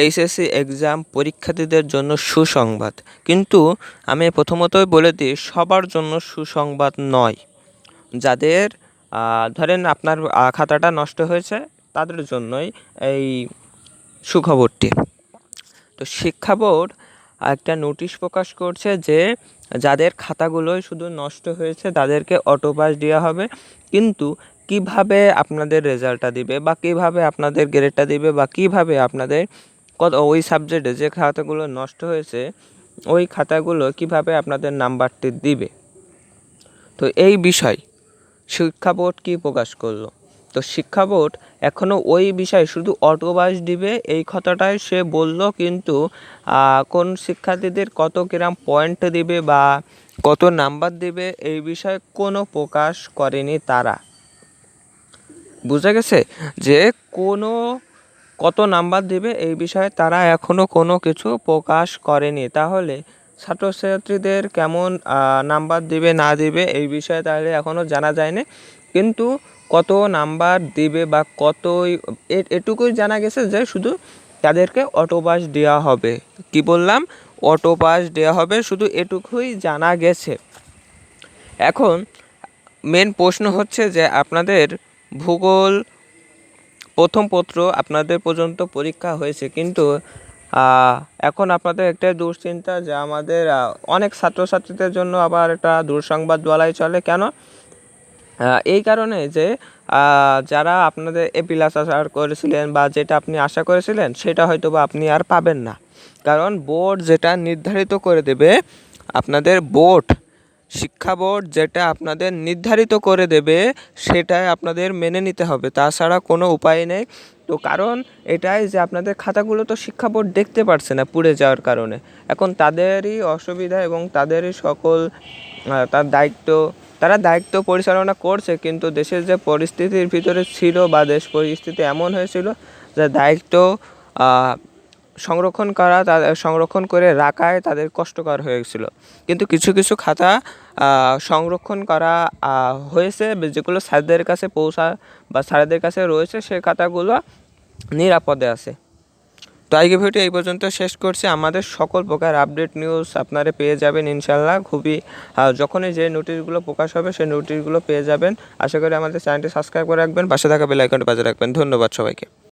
HSC exam পরীক্ষার্থীদের জন্য সুসংবাদ। কিন্তু আমি প্রথমতই বলে দিই, সবার জন্য সুসংবাদ নয়। যাদের ধরেন আপনার খাতাটা নষ্ট হয়েছে তাদের জন্যই এই সুখবরটি। তো শিক্ষা বোর্ড একটা নোটিশ প্রকাশ করছে যে যাদের খাতাগুলোই শুধু নষ্ট হয়েছে তাদেরকে অটো পাস দেওয়া হবে, কিন্তু কিভাবে আপনাদের রেজাল্টটা দিবে বা কিভাবে আপনাদের গ্রেডটা দিবে বা কিভাবে আপনাদের ওই সাবজেক্টে যে খাতাগুলো নষ্ট হয়েছে ওই খাতাগুলো কিভাবে আপনাদের নাম্বারটি দিবে, তো এই বিষয় শিক্ষা বোর্ড কি প্রকাশ করলো। তো শিক্ষা বোর্ড এখনও ওই বিষয়ে শুধু অটোপাস দিবে এই কথাটাই সে বলল, কিন্তু কোন শিক্ষার্থীদের কত গ্রাম পয়েন্ট দিবে বা কত নাম্বার দিবে এই বিষয়ে কোনো প্রকাশ করেনি তারা। বুঝা গেছে যে কত নাম্বার দিবে এই বিষয়ে তারা এখনও কোনো কিছু প্রকাশ করেনি। তাহলে ছাত্রছাত্রীদের কেমন নাম্বার দিবে না দিবে এই বিষয়ে তাহলে এখনও জানা যায়নি, কিন্তু কত নাম্বার দিবে বা কতই এটুকুই জানা গেছে যে শুধু তাদেরকে অটো পাস দেওয়া হবে। কি বললাম? অটো পাস দেওয়া হবে, শুধু এটুকুই জানা গেছে। এখন মেন প্রশ্ন হচ্ছে যে আপনাদের ভূগোল প্রথম পত্র আপনাদের পর্যন্ত পরীক্ষা হয়েছে, কিন্তু এখন আপনাদের একটা দুশ্চিন্তা যে আমাদের অনেক ছাত্রছাত্রীদের জন্য আবার একটা দুঃসংবাদ বলাই চলে। কেন? এই কারণে যে যারা আপনাদের এ প্লাস আশা করেছিলেন বা যেটা আপনি আশা করেছিলেন সেটা হয়তো বা আপনি আর পাবেন না, কারণ বোর্ড যেটা নির্ধারিত করে দেবে, আপনাদের শিক্ষা বোর্ড যেটা আপনাদের নির্ধারিত করে দেবে সেটাই আপনাদের মেনে নিতে হবে, তাছাড়া কোনো উপায় নেই। তো কারণ এটাই যে আপনাদের খাতাগুলো তো শিক্ষা বোর্ড দেখতে পারছে না পুড়ে যাওয়ার কারণে। এখন তাদেরই অসুবিধা এবং তাদেরই সকল তারা দায়িত্ব পরিচালনা করছে, কিন্তু দেশের যে পরিস্থিতির ভিতরে ছিল বা দেশ পরিস্থিতি এমন হয়েছিল যে দায়িত্ব সংরক্ষণ করে রাখায় তাদের কষ্টকর হয়েছিল। কিন্তু কিছু কিছু খাতা সংরক্ষণ করা হয়েছে, যেগুলো স্যারদের কাছে বা স্যারদের কাছে রয়েছে, সেই খাতাগুলো নিরাপদে আছে। তো আজকে ভিডিও এই পর্যন্ত শেষ করছি। আমাদের সকল প্রকার আপডেট নিউজ আপনারা পেয়ে যাবেন ইনশাল্লাহ। যখনই যে নোটিশগুলো প্রকাশ হবে সেই নোটিশগুলো পেয়ে যাবেন। আশা করি আমাদের চ্যানেলটি সাবস্ক্রাইব করে রাখবেন, পাশে থাকা বেল আইকনটি বাজিয়ে রাখবেন। ধন্যবাদ সবাইকে।